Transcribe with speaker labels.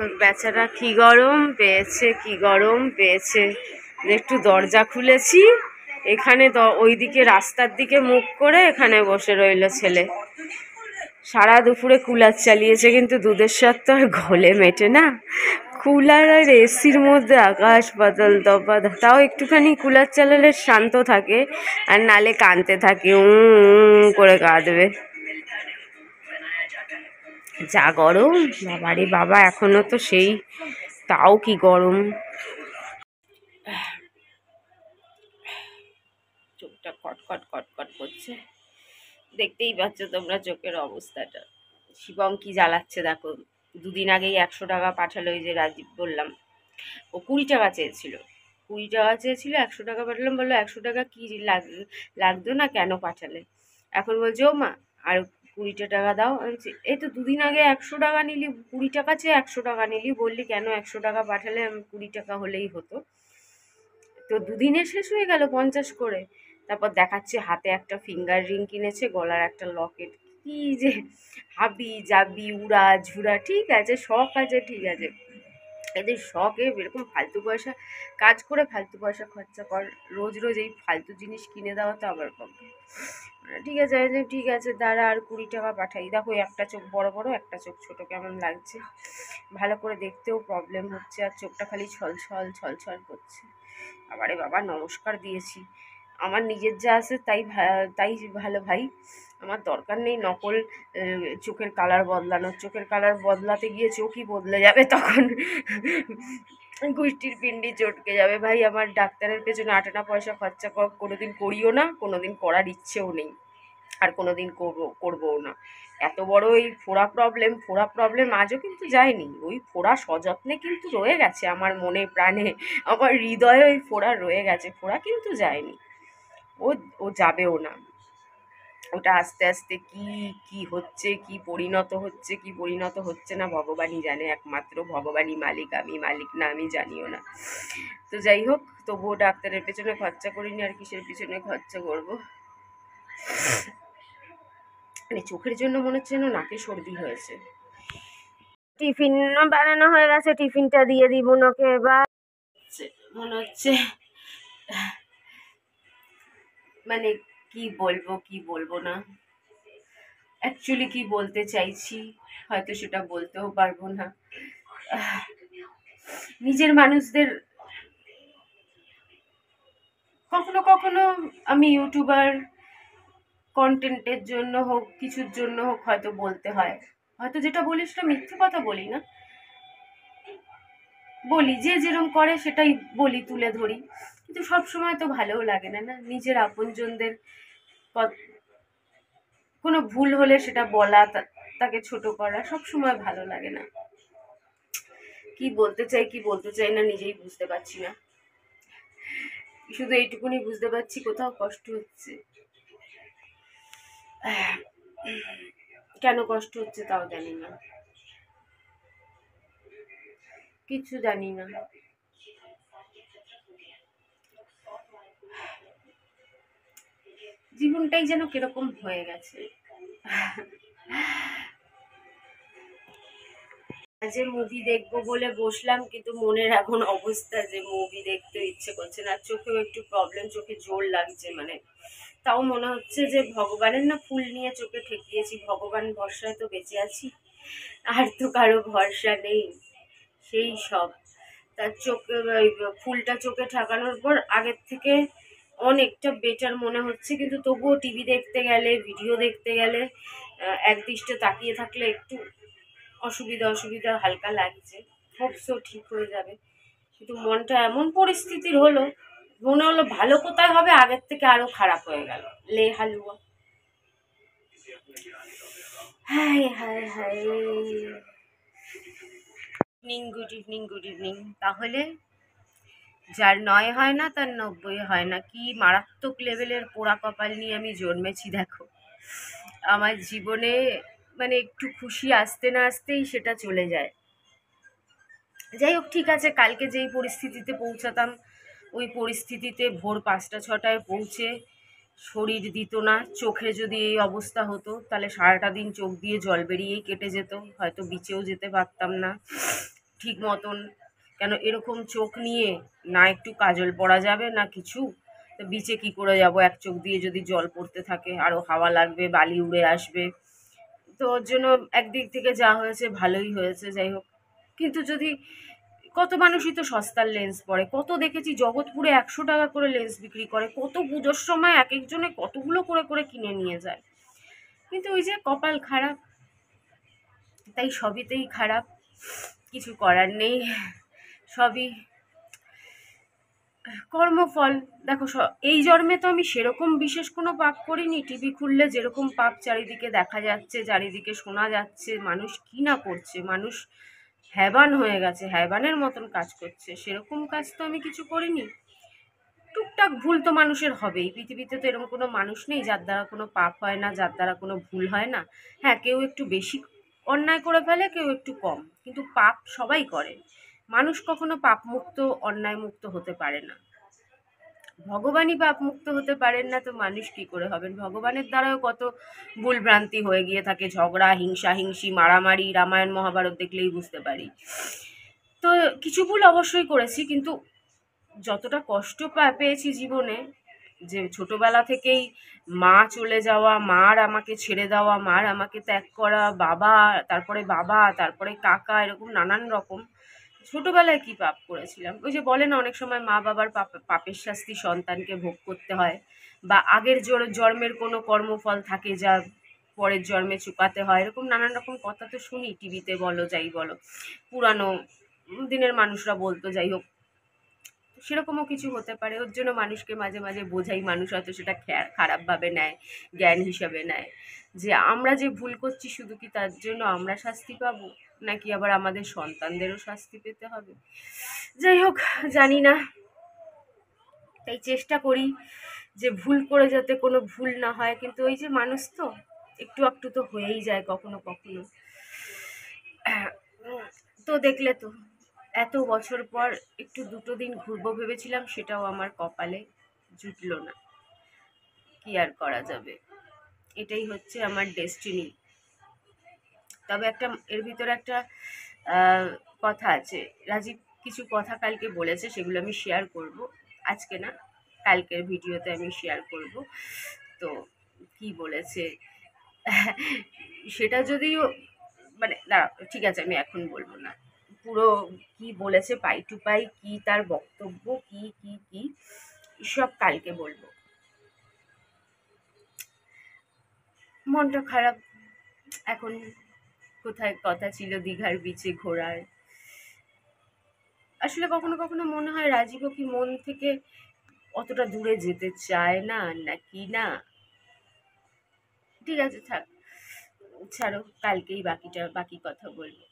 Speaker 1: দেখো বেচারা কি গরম পেয়েছে, কি গরম পেয়েছে। একটু দরজা খুলেছি, এখানে ওইদিকে রাস্তার দিকে মুখ করে এখানে বসে রইল ছেলে। সারা দুপুরে কুলার চালিয়েছে, কিন্তু দুধের স্বাদ তো আর ঘোলে মেটে না। কুলার আর এসির মধ্যে আকাশ পাতাল তফাৎ। তাও একটুখানি কুলার চালালে শান্ত থাকে, আর নালে কাঁদতে থাকে, করে কাঁদবে। যা গরম বাবারে বাবা, এখনো তো সেই, তাও কি গরম। চোখটা কটকট কটকট করছে, দেখতেই পাচ্ছ তোমরা চোখের অবস্থাটা। শিবম কি জ্বালাচ্ছে দেখো। দুদিন আগেই 100 টাকা পাঠালো, ওই যে রাজীব বললাম, ও 20 টাকা চেয়েছিল। 20 টাকা চেয়েছিল, 100 টাকা পাঠালাম। বললো 100 টাকা কি লাগতো না, কেন পাঠালে? এখন বলছে ও মা আর 20 টাকা দাও। এই তো দুদিন আগে 100 টাকা নিলি, 20 টাকা চেয়ে 100 টাকা নিলি, বললি কেন 100 টাকা পাঠালে 20 টাকা হলেই হতো। তো দুদিনে শেষ হয়ে গেল 50 করে। তারপর দেখাচ্ছে হাতে একটা ফিঙ্গার রিং কিনেছে, গলার একটা লকেট। কি যে হাবি জাবি উড়া ঝুড়া, ঠিক আছে শখ আছে, ঠিক আছে, এদের শখে এরকম ফালতু পয়সা কাজ করে ফালতু পয়সা খরচা কর। রোজ রোজ এই ফালতু জিনিস কিনে দেওয়া তো আবার পক্ষে ঠিক আছে। ঠিক আছে দাঁড়া, আর 20 টাকা পাঠাই। দেখো একটা চোখ বড় বড়, একটা চোখ ছোট, কেমন লাগছে? ভালো করে দেখতেও প্রবলেম হচ্ছে, আর চোখটা খালি ছলছল ছলছল করছে। আবারে বাবা নমস্কার দিয়েছি, আমার নিজের যা আছে তাই তাই ভালো ভাই। আমার দরকার নেই নকল চোখের কালার বদলানোর। চোখের কালার বদলাতে গিয়ে চোখই বদলে যাবে, তখন গুষ্টির পিন্ডি চটকে যাবে। ভাই আমার ডাক্তারের পেছনে আটানা পয়সা খরচা কোনোদিন করিও না, কোনোদিন করার ইচ্ছেও নেই, আর কোনোদিন করবও না। এত বড় এই ফোড়া প্রবলেম আজও কিন্তু যায়নি। ওই ফোড়া সযত্নে কিন্তু রয়ে গেছে আমার মনে প্রাণে, আমার হৃদয়ে ওই ফোড়া রয়ে গেছে, ফোড়া কিন্তু যায়নি। ও যাবেও না। ওটা আস্তে আস্তে কি কি হচ্ছে, কি পরিণত হচ্ছে, কি পরিণত হচ্ছে না ভগবানই জানে, একমাত্র ভগবানই মালিক, আমি মালিক না, আমি জানিও না। তো যাই হোক, তবুও ডাক্তারের পেছনে খরচা করিনি, আর কিসের পিছনে খরচা করবো। মানে চোখের জন্য মনে হচ্ছে যেন নাকে সর্দি হয়েছে। টিফিন বানানো হয়ে গেছে, টিফিনটা দিয়ে দিব ওকে। এবার মনে হচ্ছে মানে কি বলবো কি বলবো না, অ্যাকচুয়ালি কি বলতে চাইছি হয়তো সেটা বলতেও পারবো না। নিজের মানুষদের কখনো কখনো আমি ইউটিউবার কন্টেন্টের জন্য হোক, কিছুর জন্য হোক, হয়তো বলতে হয়। হয়তো যেটা বলি সেটা মিথ্যে কথা বলি না, বলি যে যেরকম করে সেটাই বলি, তুলে ধরি। কিন্তু সবসময় তো ভালোও লাগে না, না নিজের আপনজনদের কোনো ভুল হলে সেটা বলা, তাকে ছোট করা, সবসময় ভালো লাগে না। কি বলতে চাই না নিজেই বুঝতে পারছি না। শুধু এইটুকুনি বুঝতে পারছি কোথাও কষ্ট হচ্ছে। কেন কষ্ট হচ্ছে তাও জানি না, কিছু জানি না। জীবনটাই যেন কিরকম হয়ে গেছে। যে মুভি দেখবো বলে বসলাম, কিন্তু মনের এখন অবস্থা যে মুভি দেখতে ইচ্ছে করছে না। চোখেও একটু প্রবলেম, চোখে জোর লাগছে, মানে তাও মনে হচ্ছে যে ভগবানের না ফুল নিয়ে চোখে ঠেকিয়েছি, ভগবান ভরসায় তো বেঁচে আছি, আর তো কারো ভরসা নেই। সেই সব তার চোখে ফুলটা চোখে ঠেকানোর পর আগের থেকে অনেকটা বেটার মনে হচ্ছে, কিন্তু তবুও টিভি দেখতে গেলে, ভিডিও দেখতে গেলে একদৃষ্টে তাকিয়ে থাকলে একটু অসুবিধা হালকা লাগছে। হোপসো ঠিক হয়ে যাবে, কিন্তু মনটা এমন পরিস্থিতির হলো, মনে হলো ভালো কোথায় হবে, আগের থেকে আরো খারাপ হয়ে গেল। লে হালুয়া, হায় হায় হায়। Good evening. তাহলে যার 9 হয় না তার 90 হয় না। কি মারাত্মক লেভেলের পোড়া কপাল নিয়ে আমি জন্মেছি দেখো। আমার জীবনে মানে একটু খুশি আসতে না আসতেই সেটা চলে যায়। যাই হোক, ঠিক আছে, কালকে যেই পরিস্থিতিতে পৌঁছাতাম, ওই পরিস্থিতিতে ভোর 5টা-6টায় পৌঁছে শরীর দিত না। চোখে যদি এই অবস্থা হতো তাহলে সারাটা দিন চোখ দিয়ে জল বেরিয়েই কেটে যেত, হয়তো বিচেও যেতে পারতাম না। ঠিক মতন, কেন এরকম চোখ নিয়ে না একটু কাজল পরা যাবে না কিছু, তো বিচে কি করে যাব, এক চোখ দিয়ে যদি জল পড়তে থাকে আরও হাওয়া লাগবে, বালি উড়ে আসবে। তো ওর জন্য একদিক থেকে যা হয়েছে ভালোই হয়েছে, যাই হোক। কিন্তু যদি কত মানুষই তো সস্তার লেন্স পরে, কত দেখেছি জগৎপুরে 100 টাকা করে লেন্স বিক্রি করে, কত পুজোর সময় এক একজনে কতগুলো করে করে কিনে নিয়ে যায়। কিন্তু ওই যে কপাল খারাপ, তাই সবইতেই খারাপ, কিছু করার নেই, সবই কর্মফল। দেখো এই জন্মে তো আমি সেরকম বিশেষ কোনো পাপ করিনি। টিভি খুললে যেরকম পাপ চারিদিকে দেখা যাচ্ছে, চারিদিকে শোনা যাচ্ছে, মানুষ কি না করছে, মানুষ হ্যাবান হয়ে গেছে, হ্যাবানের মতন কাজ করছে, সেরকম কাজ তো আমি কিছু করিনি। টুকটাক ভুল তো মানুষের হবেই, পৃথিবীতে তো এরকম কোনো মানুষ নেই যার দ্বারা কোনো পাপ হয় না, যার দ্বারা কোনো ভুল হয় না। হ্যাঁ, কেউ একটু বেশি অন্যায় করে ফেলে, কেউ একটু কম, কিন্তু পাপ সবাই করে। মানুষ কখনো পাপ মুক্ত, অন্যায় মুক্ত হতে পারে না। ভগবানই পাপ মুক্ত হতে পারেন না, তো মানুষ কি করে হবেন? ভগবানের দ্বারাও কত ভুলভ্রান্তি হয়ে গিয়ে থাকে, ঝগড়া, হিংসা হিংসি, মারামারি, রামায়ণ মহাভারত দেখলেই বুঝতে পারি। তো কিছু ভুল অবশ্যই করেছি, কিন্তু যতটা কষ্ট পেয়েছি জীবনে, যে ছোটবেলা থেকেই মা চলে যাওয়া, মার আমাকে ছেড়ে দেওয়া, মার আমাকে ত্যাগ করা, বাবা, তারপরে কাকা, এরকম নানান রকম। ছোটবেলায় কি পাপ করেছিলাম? ওই যে বলে না অনেক সময় মা বাবার পাপের শাস্তি সন্তানকে ভোগ করতে হয়, বা আগের জন্মের কোনো কর্মফল থাকে যা পরের জন্মে চুকাতে হয়, এরকম নানান রকম কথা তো শুনি, টিভিতে বলো যাই বলো, পুরানো দিনের মানুষরা বলতো, যাই হোক। সেরকমও কিছু হতে পারে, ওর জন্য মানুষকে মাঝে মাঝে বোঝাই, মানুষ হয়তো সেটা খারাপভাবে নেয়, জ্ঞান হিসাবে নেয়, যে আমরা যে ভুল করছি শুধু কি তার জন্য আমরা শাস্তি পাবো, নাকি আবার আমাদের সন্তানদেরও শাস্তি পেতে হবে। যাই হোক, জানি না, তাই চেষ্টা করি যে ভুল করে যাতে কোনো ভুল না হয়, কিন্তু ওই যে মানুষ তো একটু একটু তো হয়েই যায় কখনো কখনো। তো দেখলে তো, এত বছর পর একটু দুটো দিন ঘুরবো ভেবেছিলাম, সেটাও আমার কপালে জুটলো না, কি আর করা যাবে, এটাই হচ্ছে আমার ডেস্টিনি। তবে একটা এর ভিতরে একটা কথা আছে, রাজীব কিছু কথা কালকে বলেছে, সেগুলো আমি শেয়ার করব, আজকে না, কালকের ভিডিওতে আমি শেয়ার করব। তো কি বলেছে সেটা যদিও, মানে দাঁড়া, ঠিক আছে, আমি এখন বলবো না, পুরো কি বলেছে পাই টু পাই, কি তার বক্তব্য, কি কি কি সব কালকে বলবো। মনটা খারাপ এখন। কোথায় কথা ছিল দীঘার বিচে ঘোরার, আসলে কখনো কখনো মনে হয় রাজীবও কি মন থেকে অতটা দূরে যেতে চায় না, নাকি না। ঠিক আছে, থাক, ছাড়ো, কালকেই বাকি কথা বলবো।